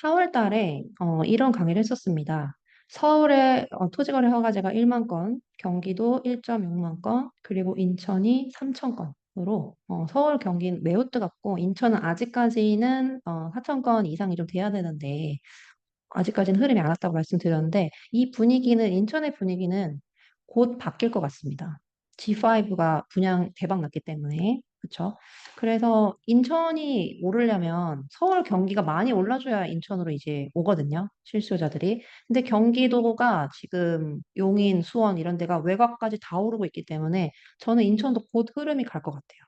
4월 달에 이런 강의를 했었습니다. 서울의 토지거래 허가제가 1만 건, 경기도 1.6만 건, 그리고 인천이 3천 건으로 서울, 경기는 매우 뜨겁고 인천은 아직까지는 4천 건 이상이 좀 돼야 되는데 아직까지는 흐름이 안 왔다고 말씀드렸는데 이 분위기는 인천의 분위기는 곧 바뀔 것 같습니다. G5가 분양 대박 났기 때문에 그렇죠. 그래서 인천이 오르려면 서울, 경기가 많이 올라줘야 인천으로 이제 오거든요. 실수요자들이. 근데 경기도가 지금 용인, 수원 이런 데가 외곽까지 다 오르고 있기 때문에 저는 인천도 곧 흐름이 갈 것 같아요.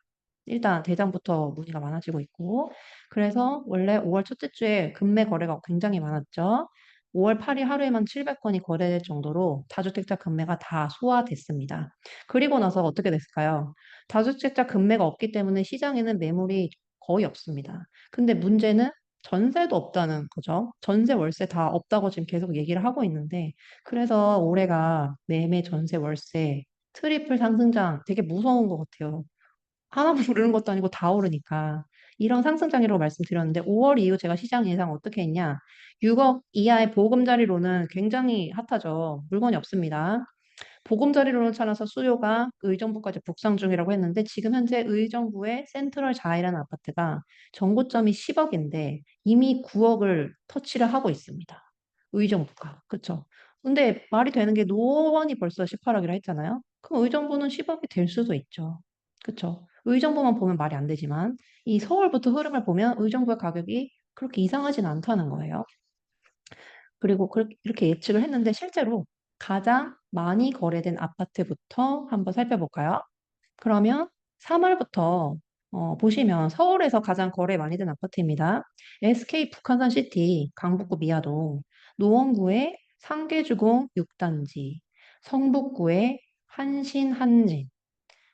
일단 대장부터 문의가 많아지고 있고 그래서 원래 5월 첫째 주에 금매 거래가 굉장히 많았죠. 5월 8일 하루에만 700건이 거래될 정도로 다주택자 금매가 다 소화됐습니다. 그리고 나서 어떻게 됐을까요? 다주택자 금매가 없기 때문에 시장에는 매물이 거의 없습니다. 근데 문제는 전세도 없다는 거죠. 전세, 월세 다 없다고 지금 계속 얘기를 하고 있는데 그래서 올해가 매매, 전세, 월세 트리플 상승장 되게 무서운 것 같아요. 하나만 오르는 것도 아니고 다 오르니까. 이런 상승장이라고 말씀드렸는데 5월 이후 제가 시장 예상 어떻게 했냐? 6억 이하의 보금자리로는 굉장히 핫하죠. 물건이 없습니다. 보금자리로는 찾아서 수요가 의정부까지 북상 중이라고 했는데 지금 현재 의정부의 센트럴 자이라는 아파트가 정고점이 10억인데 이미 9억을 터치를 하고 있습니다. 의정부가. 그쵸? 근데 말이 되는 게 노원이 벌써 18억이라 했잖아요. 그럼 의정부는 10억이 될 수도 있죠. 그쵸? 의정부만 보면 말이 안 되지만 이 서울부터 흐름을 보면 의정부의 가격이 그렇게 이상하진 않다는 거예요. 그리고 이렇게 예측을 했는데 실제로 가장 많이 거래된 아파트부터 한번 살펴볼까요? 그러면 3월부터 보시면 서울에서 가장 거래 많이 된 아파트입니다. SK 북한산 시티 강북구 미아동, 노원구의 상계주공 6단지, 성북구의 한신 한진,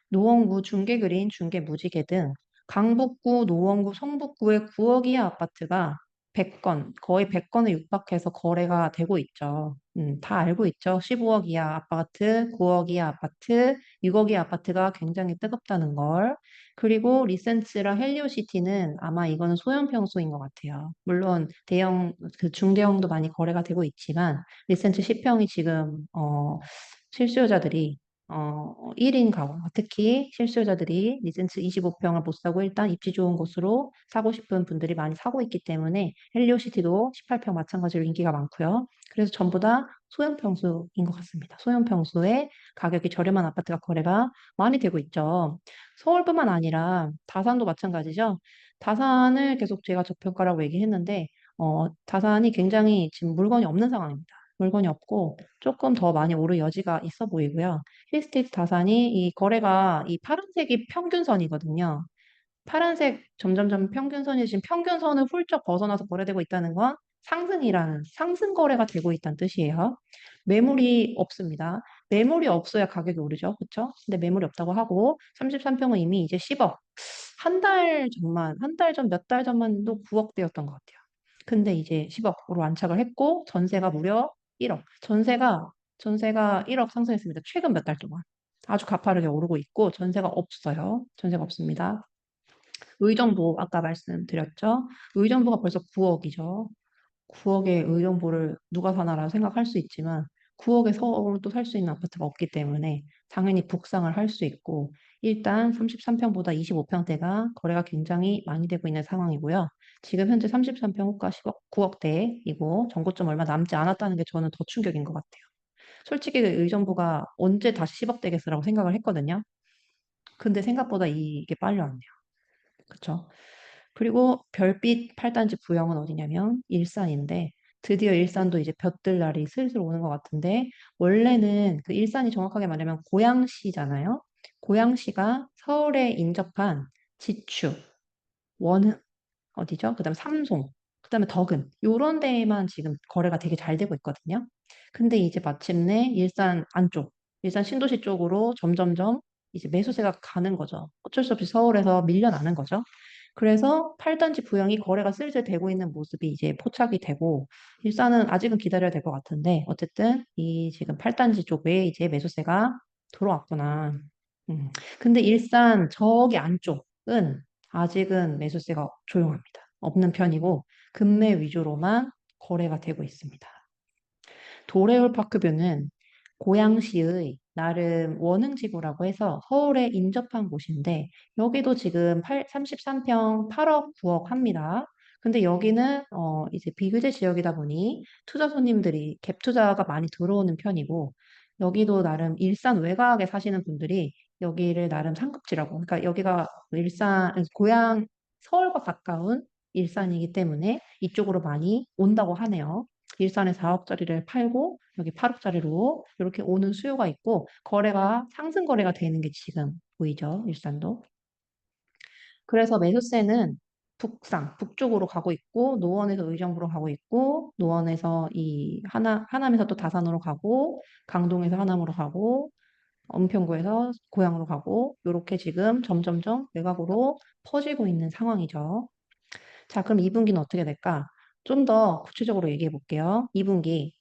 노원구 중계그린, 중계무지개 등 강북구, 노원구, 성북구의 9억 이하 아파트가 100건, 거의 100건에 육박해서 거래가 되고 있죠. 다 알고 있죠. 15억 이하 아파트, 9억 이하 아파트, 6억 이하 아파트가 굉장히 뜨겁다는 걸. 그리고 리센츠랑 헬리오시티는 아마 이거는 소형 평수인 것 같아요. 물론 대형, 그 중대형도 많이 거래가 되고 있지만 리센츠 10평이 지금 실수요자들이 1인 가구, 특히 실수요자들이 리센스 25평을 못 사고 일단 입지 좋은 곳으로 사고 싶은 분들이 많이 사고 있기 때문에 헬리오시티도 18평 마찬가지로 인기가 많고요. 그래서 전부 다 소형 평수인 것 같습니다. 소형 평수에 가격이 저렴한 아파트가 거래가 많이 되고 있죠. 서울뿐만 아니라 다산도 마찬가지죠. 다산을 계속 제가 저평가라고 얘기했는데 다산이 굉장히 지금 물건이 없는 상황입니다. 물건이 없고 조금 더 많이 오를 여지가 있어 보이고요. 힐스테이트 다산이 이 거래가 이 파란색이 평균선이거든요. 파란색 점점점 평균선이 지금 평균선을 훌쩍 벗어나서 거래되고 있다는 건 상승이라는 상승 거래가 되고 있다는 뜻이에요. 매물이 없습니다. 매물이 없어야 가격이 오르죠. 그렇죠? 근데 매물이 없다고 하고 33평은 이미 이제 10억. 한 달 전만, 한 달 전, 몇 달 전만 해도 9억대였던 것 같아요. 근데 이제 10억으로 안착을 했고 전세가 무려 1억. 전세가 1억 상승했습니다. 최근 몇 달 동안. 아주 가파르게 오르고 있고 전세가 없어요. 전세가 없습니다. 의정부 아까 말씀드렸죠. 의정부가 벌써 9억이죠. 9억의 의정부를 누가 사나라 생각할 수 있지만 9억에 서울도 살 수 있는 아파트가 없기 때문에 당연히 북상을 할 수 있고 일단 33평보다 25평대가 거래가 굉장히 많이 되고 있는 상황이고요. 지금 현재 33평 호가 10억, 9억대이고 정고점 얼마 남지 않았다는 게 저는 더 충격인 것 같아요. 솔직히 의정부가 언제 다시 10억 되겠어라고 생각을 했거든요. 근데 생각보다 이게 빨리 왔네요. 그쵸? 그리고 별빛 8단지 부영은 어디냐면 일산인데 드디어 일산도 이제 볕들 날이 슬슬 오는 것 같은데 원래는 그 일산이 정확하게 말하면 고양시잖아요. 고양시가 서울에 인접한 지추, 원흥, 어디죠? 그다음에 삼송, 그다음에 덕은 요런 데에만 지금 거래가 되게 잘 되고 있거든요. 근데 이제 마침내 일산 안쪽, 일산 신도시 쪽으로 점점점 이제 매수세가 가는 거죠. 어쩔 수 없이 서울에서 밀려나는 거죠. 그래서 8단지 부영이 거래가 슬슬 되고 있는 모습이 이제 포착이 되고 일산은 아직은 기다려야 될 것 같은데 어쨌든 이 지금 8단지 쪽에 이제 매수세가 들어왔구나. 근데 일산 저기 안쪽은 아직은 매수세가 조용합니다. 없는 편이고 금매 위주로만 거래가 되고 있습니다. 도레올 파크뷰는 고양시의 나름 원흥지구라고 해서 서울에 인접한 곳인데 여기도 지금 33평 8억 9억 합니다. 근데 여기는 이제 비규제 지역이다 보니 투자 손님들이 갭 투자가 많이 들어오는 편이고 여기도 나름 일산 외곽에 사시는 분들이 여기를 나름 상급지라고 그러니까 여기가 일산 고향 서울과 가까운 일산이기 때문에 이쪽으로 많이 온다고 하네요. 일산에 4억짜리를 팔고 여기 8억짜리로 이렇게 오는 수요가 있고 거래가 상승 거래가 되는 게 지금 보이죠, 일산도. 그래서 매수세는 북쪽으로 가고 있고 노원에서 의정부로 가고 있고 노원에서 이 하남에서 또 다산으로 가고 강동에서 하남으로 가고 은평구에서 고양으로 가고 이렇게 지금 점점점 외곽으로 퍼지고 있는 상황이죠. 자, 그럼 2분기는 어떻게 될까? 좀 더 구체적으로 얘기해 볼게요. 2분기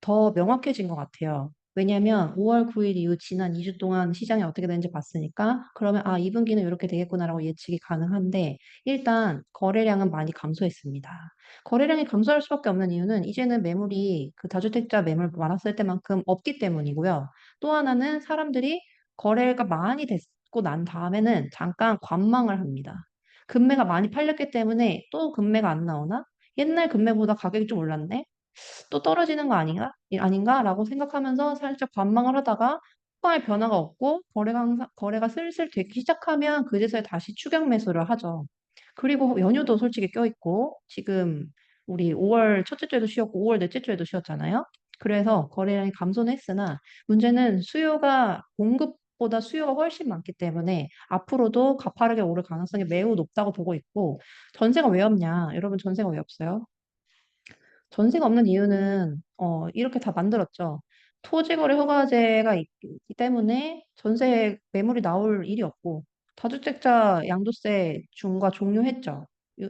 더 명확해진 것 같아요. 왜냐하면 5월 9일 이후 지난 2주 동안 시장이 어떻게 되는지 봤으니까 그러면 2분기는 이렇게 되겠구나라고 예측이 가능한데 일단 거래량은 많이 감소했습니다. 거래량이 감소할 수밖에 없는 이유는 이제는 매물이 그 다주택자 매물 많았을 때만큼 없기 때문이고요. 또 하나는 사람들이 거래가 많이 됐고 난 다음에는 잠깐 관망을 합니다. 금매가 많이 팔렸기 때문에 또 금매가 안 나오나? 옛날 금매보다 가격이 좀 올랐네? 또 떨어지는 거 아닌가? 아닌가라고 생각하면서 살짝 관망을 하다가 후방의 변화가 없고 거래가 슬슬 되기 시작하면 그제서야 다시 추격 매수를 하죠. 그리고 연휴도 솔직히 껴있고 지금 우리 5월 첫째 주에도 쉬었고 5월 넷째 주에도 쉬었잖아요. 그래서 거래량이 감소는 했으나 문제는 수요가 공급보다 수요가 훨씬 많기 때문에 앞으로도 가파르게 오를 가능성이 매우 높다고 보고 있고 전세가 왜 없냐? 여러분 전세가 왜 없어요? 전세가 없는 이유는 이렇게 다 만들었죠. 토지거래 허가제가 있기 때문에 전세 매물이 나올 일이 없고 다주택자 양도세 중과 종료했죠.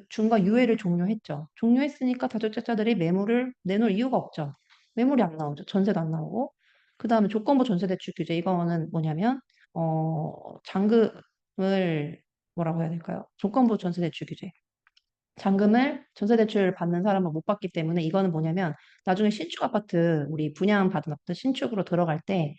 중과 유예를 종료했죠. 종료했으니까 다주택자들이 매물을 내놓을 이유가 없죠. 매물이 안 나오죠. 전세도 안 나오고. 그다음에 조건부 전세대출 규제 이거는 뭐냐면 잔금을 뭐라고 해야 될까요? 조건부 전세대출 규제. 잔금을 전세대출 받는 사람은 못 받기 때문에 이거는 뭐냐면 나중에 신축 아파트 우리 분양받은 아파트 신축으로 들어갈 때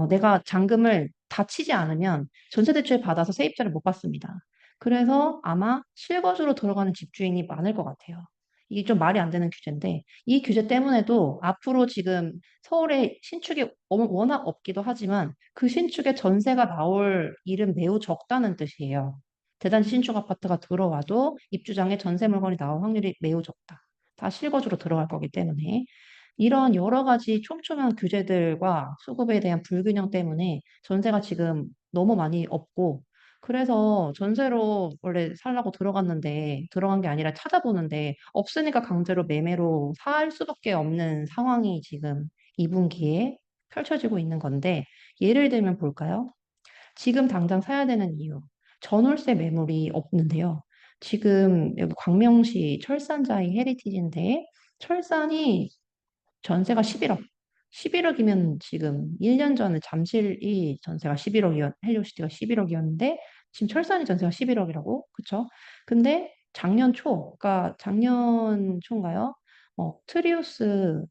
내가 잔금을 다 치지 않으면 전세대출 받아서 세입자를 못 받습니다. 그래서 아마 실거주로 들어가는 집주인이 많을 것 같아요. 이게 좀 말이 안 되는 규제인데 이 규제 때문에도 앞으로 지금 서울에 신축이 워낙 없기도 하지만 그 신축에 전세가 나올 일은 매우 적다는 뜻이에요. 대단지 신축 아파트가 들어와도 입주장에 전세 물건이 나올 확률이 매우 적다. 다 실거주로 들어갈 거기 때문에 이런 여러 가지 촘촘한 규제들과 수급에 대한 불균형 때문에 전세가 지금 너무 많이 없고 그래서 전세로 원래 살라고 들어갔는데 들어간 게 아니라 찾아보는데 없으니까 강제로 매매로 살 수밖에 없는 상황이 지금 2분기에 펼쳐지고 있는 건데 예를 들면 볼까요? 지금 당장 사야 되는 이유. 전월세 매물이 없는데요. 지금 여기 광명시 철산자이 헤리티지인데 철산이 전세가 11억. 11억이면 지금 1년 전에 잠실이 전세가 11억이었, 헬리오시티가 11억이었는데 지금 철산이 전세가 11억이라고. 그쵸? 근데 작년 초, 그러니까 작년 초인가요? 트리우스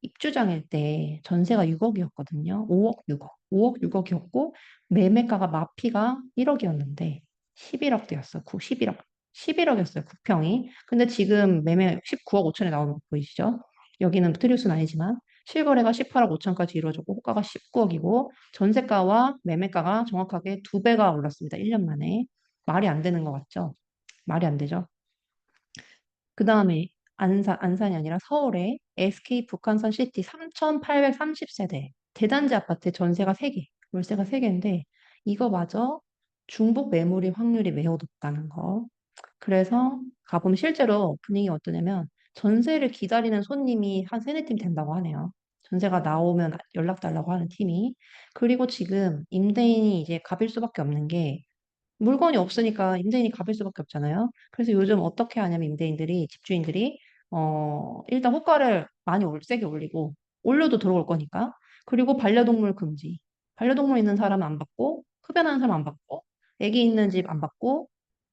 입주장일 때 전세가 6억이었거든요. 5억, 6억. 5억, 6억이었고 매매가가 마피가 1억이었는데 11억 대였어. 11억. 11억이었어요. 9평이. 근데 지금 매매 19억 5천에 나오는 거 보이시죠? 여기는 트리우스는 아니지만 실거래가 18억 5천까지 이루어졌고 호가가 19억이고 전세가와 매매가가 정확하게 두 배가 올랐습니다. 1년 만에. 말이 안 되는 것 같죠? 말이 안 되죠? 그 다음에 안산이 아니라 서울에 SK 북한산 시티 3,830세대 대단지 아파트 전세가 3개, 월세가 3개인데 이거마저 중복 매물이 확률이 매우 높다는 거. 그래서 가보면 실제로 분위기가 어떠냐면 전세를 기다리는 손님이 한 세네 팀 된다고 하네요. 전세가 나오면 연락 달라고 하는 팀이. 그리고 지금 임대인이 이제 갑일 수밖에 없는 게 물건이 없으니까 임대인이 갚을 수밖에 없잖아요. 그래서 요즘 어떻게 하냐면 임대인들이, 집주인들이, 일단 호가를 많이 세게 올리고, 올려도 들어올 거니까. 그리고 반려동물 금지. 반려동물 있는 사람은 안 받고, 흡연하는 사람 안 받고, 애기 있는 집 안 받고,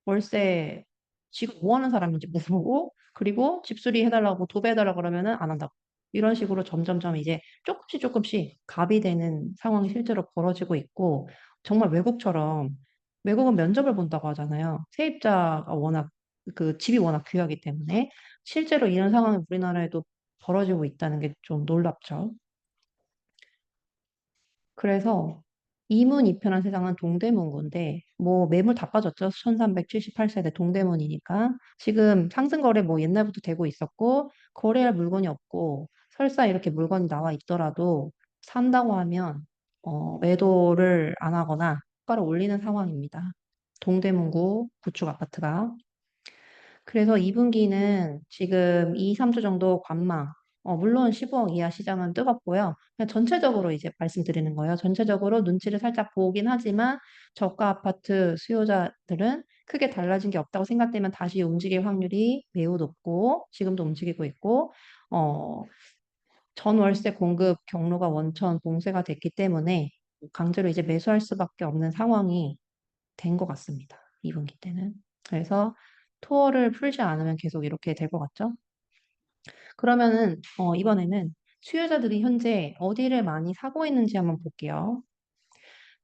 월세 지금 뭐 하는 사람인지 모르고, 그리고 집수리 해달라고 도배해달라고 그러면은 안 한다고. 이런 식으로 점점점 이제 조금씩 조금씩 갑이 되는 상황이 실제로 벌어지고 있고, 정말 외국처럼, 외국은 면접을 본다고 하잖아요. 세입자가 워낙, 그 집이 워낙 귀하기 때문에, 실제로 이런 상황이 우리나라에도 벌어지고 있다는 게 좀 놀랍죠. 그래서 이문이편한 세상은 동대문구인데 뭐 매물 다 빠졌죠. 1378세대 동대문이니까 지금 상승 거래 뭐 옛날부터 되고 있었고 거래할 물건이 없고 설사 이렇게 물건이 나와 있더라도 산다고 하면 매도를 안 하거나 가를 올리는 상황입니다. 동대문구 구축 아파트가. 그래서 2분기는 지금 2, 3주 정도 관망. 물론 15억 이하 시장은 뜨겁고요. 그냥 전체적으로 이제 말씀드리는 거예요. 전체적으로 눈치를 살짝 보긴 하지만 저가 아파트 수요자들은 크게 달라진 게 없다고 생각되면 다시 움직일 확률이 매우 높고 지금도 움직이고 있고 어, 전월세 공급 경로가 원천 봉쇄가 됐기 때문에 강제로 이제 매수할 수밖에 없는 상황이 된 것 같습니다. 2분기 때는. 그래서 투어를 풀지 않으면 계속 이렇게 될 것 같죠? 그러면은 이번에는 수요자들이 현재 어디를 많이 사고 있는지 한번 볼게요.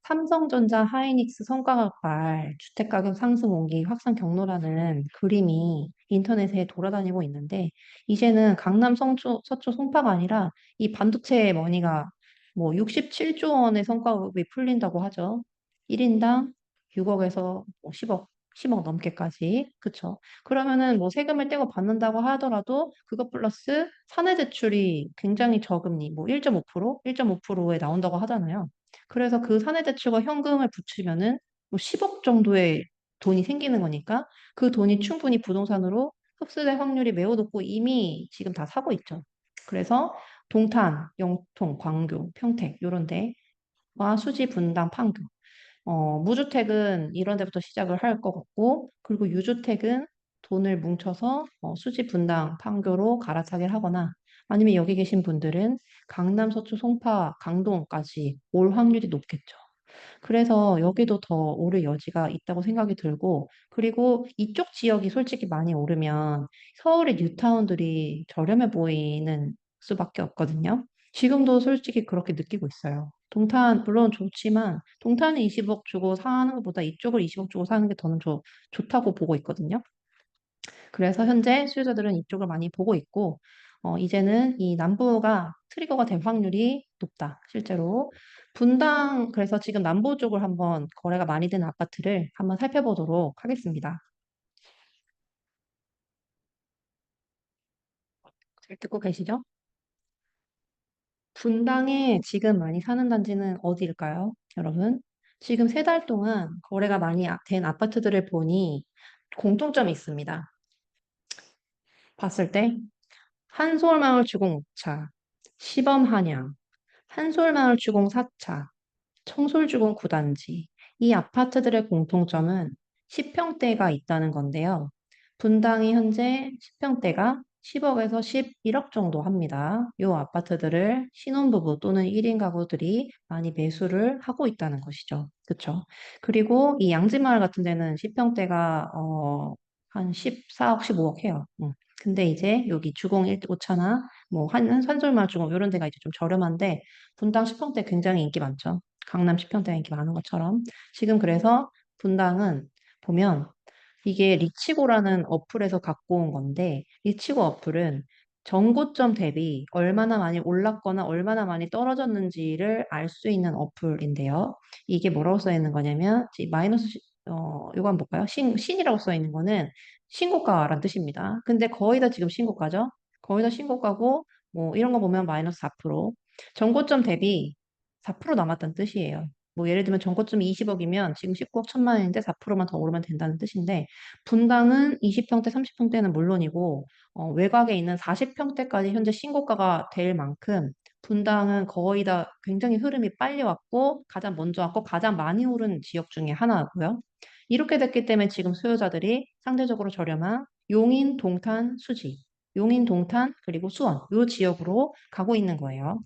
삼성전자, 하이닉스 성과급발, 주택가격 상승 온기 확산 경로라는 그림이 인터넷에 돌아다니고 있는데, 이제는 강남 서초 송파가 아니라 이 반도체 머니가 뭐 67조 원의 성과급이 풀린다고 하죠. 1인당 6억에서 10억, 10억 넘게까지. 그쵸? 그러면은 뭐 세금을 떼고 받는다고 하더라도 그것 플러스 사내 대출이 굉장히 저금리, 뭐 1.5%, 1.5%에 나온다고 하잖아요. 그래서 그 사내대출과 현금을 붙이면은 뭐 10억 정도의 돈이 생기는 거니까 그 돈이 충분히 부동산으로 흡수될 확률이 매우 높고 이미 지금 다 사고 있죠. 그래서 동탄, 영통, 광교, 평택 이런 데와 수지, 분당, 판교. 무주택은 이런 데부터 시작을 할 것 같고 그리고 유주택은 돈을 뭉쳐서 수지, 분당, 판교로 갈아타기를 하거나 아니면 여기 계신 분들은 강남, 서초, 송파, 강동까지 올 확률이 높겠죠. 그래서 여기도 더 오를 여지가 있다고 생각이 들고, 그리고 이쪽 지역이 솔직히 많이 오르면 서울의 뉴타운들이 저렴해 보이는 수밖에 없거든요. 지금도 솔직히 그렇게 느끼고 있어요. 동탄, 물론 좋지만, 동탄에 20억 주고 사는 것보다 이쪽을 20억 주고 사는 게 더는 좋다고 보고 있거든요. 그래서 현재 수요자들은 이쪽을 많이 보고 있고, 이제는 이 남부가 트리거가 될 확률이 높다, 실제로. 분당, 그래서 지금 남부 쪽을 한번 거래가 많이 되는 아파트를 한번 살펴보도록 하겠습니다. 잘 듣고 계시죠? 분당에 지금 많이 사는 단지는 어디일까요, 여러분? 지금 3달 동안 거래가 많이 된 아파트들을 보니 공통점이 있습니다. 봤을 때 한솔마을 주공 5차, 시범 한양, 한솔마을 주공 4차, 청솔주공 9단지. 이 아파트들의 공통점은 10평대가 있다는 건데요. 분당이 현재 10평대가 10억에서 11억 정도 합니다. 이 아파트들을 신혼부부 또는 1인 가구들이 많이 매수를 하고 있다는 것이죠. 그렇죠? 그리고 이 양지마을 같은 데는 10평대가 한 14억, 15억 해요. 근데 이제 여기 주공 5차나 뭐 한솔마을 주공 이런 데가 이제 좀 저렴한데 분당 10평대 굉장히 인기 많죠. 강남 10평대가 인기 많은 것처럼. 지금 그래서 분당은 보면 이게 리치고라는 어플에서 갖고 온 건데, 리치고 어플은 정고점 대비 얼마나 많이 올랐거나 얼마나 많이 떨어졌는지를 알 수 있는 어플인데요. 이게 뭐라고 써 있는 거냐면, 이거 한번 볼까요? 신이라고 써 있는 거는 신고가란 뜻입니다. 근데 거의 다 지금 신고가죠? 거의 다 신고가고, 뭐 이런 거 보면 마이너스 4%. 정고점 대비 4% 남았다는 뜻이에요. 뭐 예를 들면 전고점이 20억이면 지금 19억 1천만 원인데 4%만 더 오르면 된다는 뜻인데 분당은 20평대, 30평대는 물론이고 외곽에 있는 40평대까지 현재 신고가가 될 만큼 분당은 거의 다 굉장히 흐름이 빨리 왔고 가장 먼저 왔고 가장 많이 오른 지역 중에 하나고요. 이렇게 됐기 때문에 지금 수요자들이 상대적으로 저렴한 용인, 동탄, 수지, 용인, 동탄, 그리고 수원 요 지역으로 가고 있는 거예요.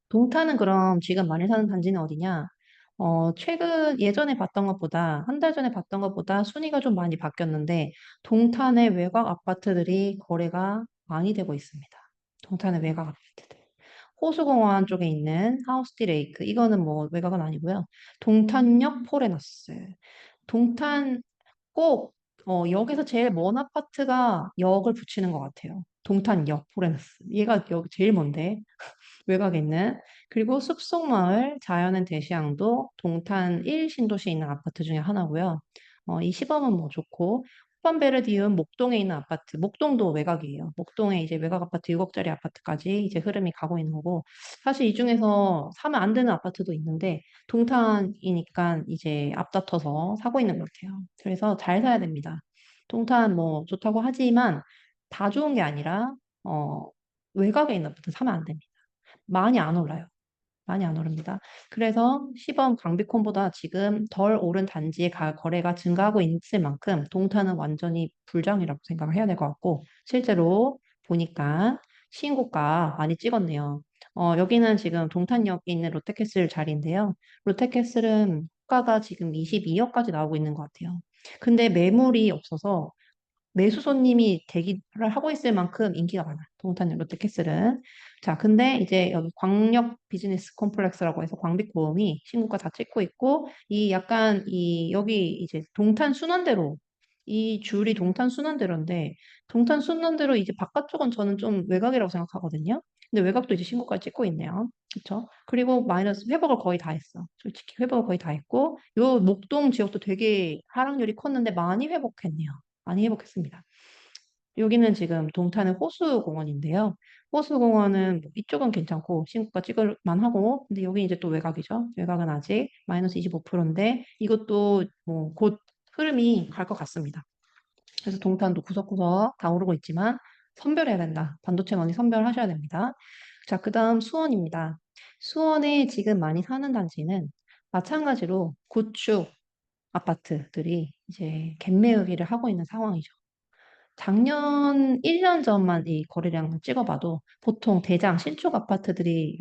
동탄은 그럼 지금 많이 사는 단지는 어디냐? 최근 예전에 봤던 것보다, 한 달 전에 봤던 것보다 순위가 좀 많이 바뀌었는데, 동탄의 외곽 아파트들이 거래가 많이 되고 있습니다. 동탄의 외곽 아파트들. 호수공원 쪽에 있는 하우스디 레이크, 이거는 뭐 외곽은 아니고요. 동탄역 포레너스. 동탄 꼭, 역에서 제일 먼 아파트가 역을 붙이는 것 같아요. 동탄역 포레너스. 얘가 역 제일 먼데. 외곽에 있는 그리고 숲속마을 자연은 대시양도 동탄 1 신도시에 있는 아파트 중에 하나고요. 이 시범은 뭐 좋고 후반베르디움 목동에 있는 아파트, 목동도 외곽이에요. 목동에 이제 외곽 아파트 6억짜리 아파트까지 이제 흐름이 가고 있는 거고 사실 이 중에서 사면 안 되는 아파트도 있는데 동탄이니까 이제 앞다퉈서 사고 있는 것 같아요. 그래서 잘 사야 됩니다. 동탄 뭐 좋다고 하지만 다 좋은 게 아니라 외곽에 있는 아파트 사면 안 됩니다. 많이 안 올라요. 많이 안 오릅니다. 그래서 시범 강비콘보다 지금 덜 오른 단지의 거래가 증가하고 있을 만큼 동탄은 완전히 불장이라고 생각을 해야 될 것 같고 실제로 보니까 시인고가 많이 찍었네요. 여기는 지금 동탄역에 있는 롯데캐슬 자리인데요. 롯데캐슬은 호가가 지금 22억까지 나오고 있는 것 같아요. 근데 매물이 없어서 매수 손님이 대기를 하고 있을 만큼 인기가 많아요. 동탄 롯데캐슬은. 자, 근데 이제 여기 광역 비즈니스 콤플렉스라고 해서 광빅보험이 신고가 다 찍고 있고, 이 약간 여기 이제 동탄 순환대로, 이 줄이 동탄 순환대로인데, 동탄 순환대로 이제 바깥쪽은 저는 좀 외곽이라고 생각하거든요. 근데 외곽도 이제 신고가 찍고 있네요. 그쵸? 그리고 마이너스 회복을 거의 다 했어. 솔직히 회복을 거의 다 했고, 요 목동 지역도 되게 하락률이 컸는데 많이 회복했네요. 많이 회복했습니다. 여기는 지금 동탄은 호수공원인데요. 호수공원은 뭐 이쪽은 괜찮고 신고가 찍을 만하고 근데 여기 이제 또 외곽이죠. 외곽은 아직 마이너스 25%인데 이것도 뭐 곧 흐름이 갈 것 같습니다. 그래서 동탄도 구석구석 다 오르고 있지만 선별해야 된다. 반도체원이 선별하셔야 됩니다. 자, 그다음 수원입니다. 수원에 지금 많이 사는 단지는 마찬가지로 구축 아파트들이 이제 갭매우기를 하고 있는 상황이죠. 작년 1년 전만 이 거래량을 찍어봐도 보통 대장 신축 아파트들이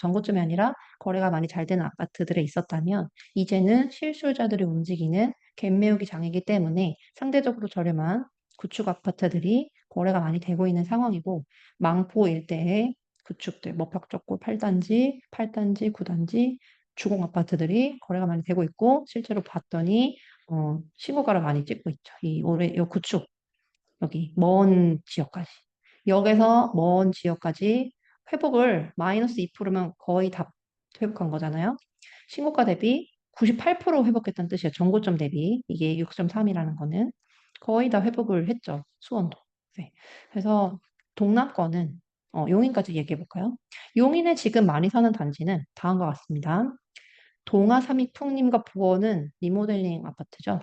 전고점이 아니라 거래가 많이 잘 되는 아파트들에 있었다면 이제는 실수요자들이 움직이는 갭매우기 장이기 때문에 상대적으로 저렴한 구축 아파트들이 거래가 많이 되고 있는 상황이고 망포 일대의 구축들, 뭐 벽적고 8단지, 8단지, 9단지 주공 아파트들이 거래가 많이 되고 있고 실제로 봤더니 신고가를 많이 찍고 있죠. 이 구축 여기 먼 지역까지. 역에서 먼 지역까지 회복을 마이너스 2%면 거의 다 회복한 거잖아요. 신고가 대비 98% 회복했다는 뜻이에요. 전고점 대비. 이게 6.3이라는 거는 거의 다 회복을 했죠. 수원도. 네. 그래서 동남권은 용인까지 얘기해 볼까요? 용인에 지금 많이 사는 단지는 다음과 같습니다. 동아 삼익풍림과 부원은 리모델링 아파트죠.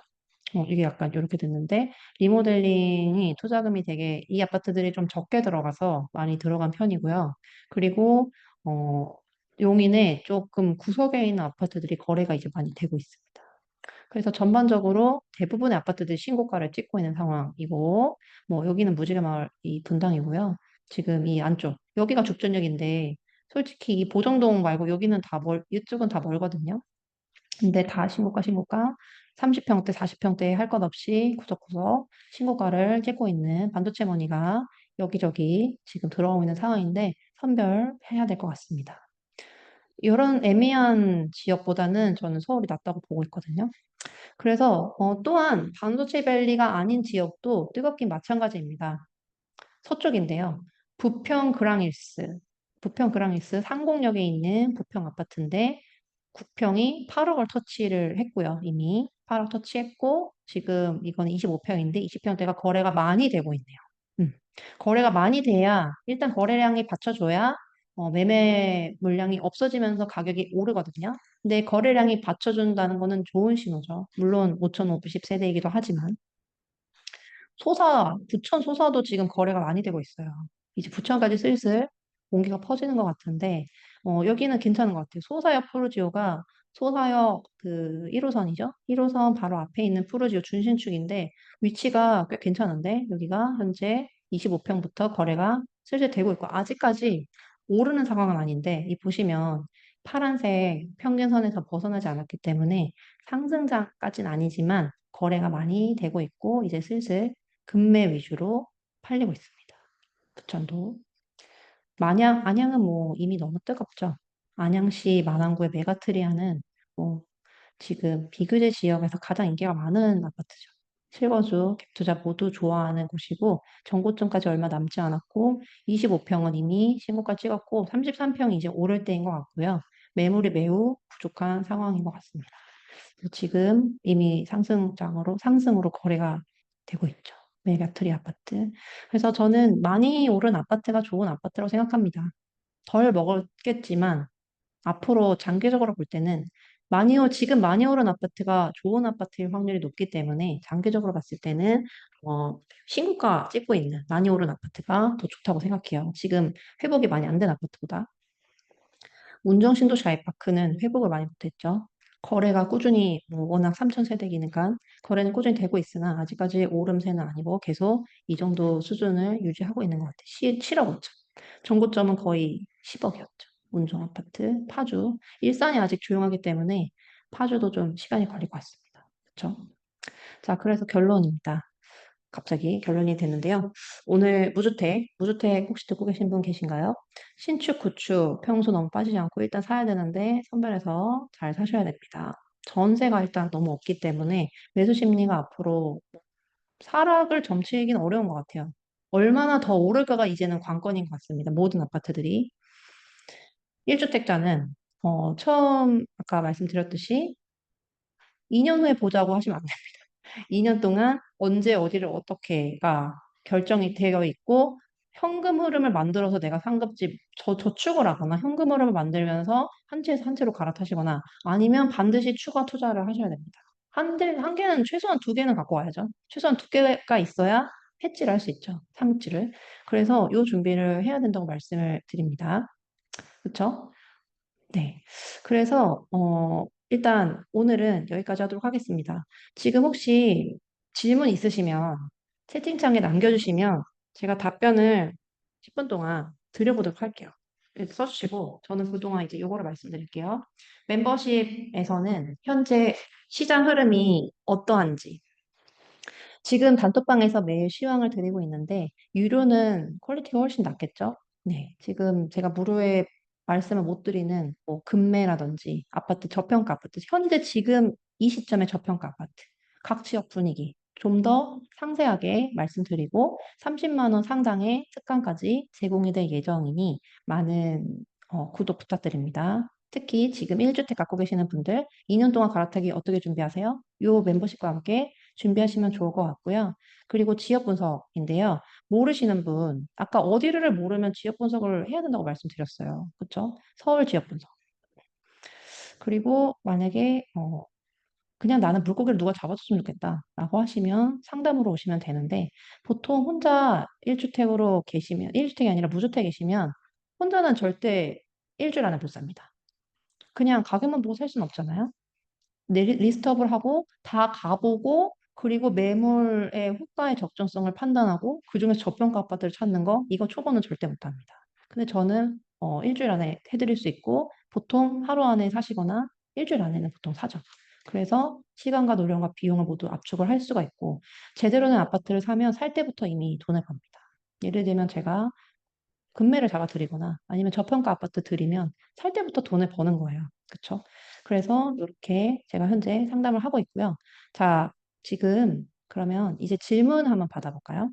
이게 약간 이렇게 됐는데 리모델링이 투자금이 되게 이 아파트들이 좀 적게 들어가서 많이 들어간 편이고요. 그리고 어, 용인에 조금 구석에 있는 아파트들이 거래가 이제 많이 되고 있습니다. 그래서 전반적으로 대부분의 아파트들이 신고가를 찍고 있는 상황이고 뭐 여기는 무지개 마을 이 분당이고요. 지금 이 안쪽 여기가 죽전역인데 솔직히 이 보정동 말고 여기는 이쪽은 다 멀거든요. 근데 다 신고가 30평대, 40평대 할 것 없이 구석구석 신고가를 찍고 있는 반도체 머니가 여기저기 지금 들어오고 있는 상황인데 선별해야 될 것 같습니다. 이런 애매한 지역보다는 저는 서울이 낫다고 보고 있거든요. 그래서 또한 반도체 밸리가 아닌 지역도 뜨겁긴 마찬가지입니다. 서쪽인데요. 부평 그랑힐스 상공역에 있는 부평 아파트인데 국평이 8억을 터치를 했고요. 이미 8억 터치했고 지금 이건 25평인데 20평대가 거래가 많이 되고 있네요. 거래가 많이 돼야 일단 거래량이 받쳐줘야 매매 물량이 없어지면서 가격이 오르거든요. 근데 거래량이 받쳐준다는 거는 좋은 신호죠. 물론 5,550 세대이기도 하지만 부천 소사도 지금 거래가 많이 되고 있어요. 이제 부천까지 슬슬 공기가 퍼지는 것 같은데, 여기는 괜찮은 것 같아요. 소사역 푸르지오가 소사역 그 1호선이죠? 1호선 바로 앞에 있는 푸르지오 준신축인데, 위치가 꽤 괜찮은데, 여기가 현재 25평부터 거래가 슬슬 되고 있고, 아직까지 오르는 상황은 아닌데, 이 보시면 파란색 평균선에서 벗어나지 않았기 때문에 상승장까지는 아니지만 거래가 많이 되고 있고 이제 슬슬 급매 위주로 팔리고 있습니다. 부천도. 안양은 뭐 이미 너무 뜨겁죠. 안양시 마당구의 메가트리아는 뭐 지금 비규제 지역에서 가장 인기가 많은 아파트죠. 실거주, 갭투자 모두 좋아하는 곳이고 정고점까지 얼마 남지 않았고 25평은 이미 신고가 찍었고 33평이 이제 오를 때인 것 같고요. 매물이 매우 부족한 상황인 것 같습니다. 지금 이미 상승으로 거래가 되고 있죠. 메가트리 아파트. 그래서 저는 많이 오른 아파트가 좋은 아파트라고 생각합니다. 덜 먹었겠지만 앞으로 장기적으로 볼 때는 지금 많이 오른 아파트가 좋은 아파트일 확률이 높기 때문에 장기적으로 봤을 때는 신고가 찍고 있는 많이 오른 아파트가 더 좋다고 생각해요. 지금 회복이 많이 안 된 아파트보다. 운정신도시 아이파크는 회복을 많이 못했죠. 거래가 꾸준히 워낙 3천 세대기니까 거래는 꾸준히 되고 있으나 아직까지 오름세는 아니고 계속 이 정도 수준을 유지하고 있는 것 같아요. 7억 5천. 정고점은 거의 10억이었죠. 운정 아파트, 파주. 일산이 아직 조용하기 때문에 파주도 좀 시간이 걸릴 것 같습니다. 그렇죠? 자, 그래서 결론입니다. 갑자기 결론이 됐는데요. 오늘 무주택 혹시 듣고 계신 분 계신가요? 신축, 구축, 평수 너무 빠지지 않고 일단 사야 되는데 선별해서 잘 사셔야 됩니다. 전세가 일단 너무 없기 때문에 매수 심리가 앞으로 하락을 점치기는 어려운 것 같아요. 얼마나 더 오를까가 이제는 관건인 것 같습니다. 모든 아파트들이. 1주택자는 처음 아까 말씀드렸듯이 2년 후에 보자고 하시면 안 돼요. 2년 동안 언제 어디를 어떻게가 결정이 되어 있고 현금 흐름을 만들어서 내가 상급집 저축을 하거나 현금 흐름을 만들면서 한 채에서 한 채로 갈아타시거나 아니면 반드시 추가 투자를 하셔야 됩니다. 한 개는 최소한 두 개는 갖고 와야죠. 최소한 두 개가 있어야 해지를 할 수 있죠. 상급지를. 그래서 이 준비를 해야 된다고 말씀을 드립니다. 그렇죠? 네. 그래서, 일단 오늘은 여기까지 하도록 하겠습니다. 지금 혹시 질문 있으시면 채팅창에 남겨주시면 제가 답변을 10분 동안 드려보도록 할게요. 이렇게 써주시고, 저는 그동안 이제 요거를 말씀드릴게요. 멤버십에서는 현재 시장 흐름이 어떠한지, 지금 단톡방에서 매일 시황을 드리고 있는데, 유료는 퀄리티가 훨씬 낫겠죠? 네. 지금 제가 무료에 말씀을 못 드리는 뭐 금매라든지 아파트 저평가 아파트, 현재 지금 이 시점의 저평가 아파트, 각 지역 분위기 좀 더 상세하게 말씀드리고 30만 원 상당의 특강까지 제공이 될 예정이니 많은 구독 부탁드립니다. 특히 지금 1주택 갖고 계시는 분들 2년 동안 갈아타기 어떻게 준비하세요? 요 멤버십과 함께 준비하시면 좋을 것 같고요. 그리고 지역 분석인데요. 모르시는 분, 아까 어디를 모르면 지역 분석을 해야 된다고 말씀드렸어요. 그렇죠? 서울 지역 분석. 그리고 만약에 그냥 나는 물고기를 누가 잡아줬으면 좋겠다라고 하시면 상담으로 오시면 되는데 보통 혼자 1주택으로 계시면 1주택이 아니라 무주택 계시면 혼자는 절대 일주일 안에 못 삽니다. 그냥 가격만 보고 살 수는 없잖아요. 리스트업을 하고 다 가보고 그리고 매물의 호가의 적정성을 판단하고 그중에서 저평가 아파트를 찾는 거 이거 초보는 절대 못합니다. 근데 저는 일주일 안에 해드릴 수 있고 보통 하루 안에 사시거나 일주일 안에는 보통 사죠. 그래서 시간과 노력과 비용을 모두 압축을 할 수가 있고 제대로 된 아파트를 사면 살 때부터 이미 돈을 법니다. 예를 들면 제가 금매를 잡아드리거나 아니면 저평가 아파트 드리면 살 때부터 돈을 버는 거예요. 그렇죠? 그래서 이렇게 제가 현재 상담을 하고 있고요. 자, 지금 그러면 이제 질문 한번 받아볼까요?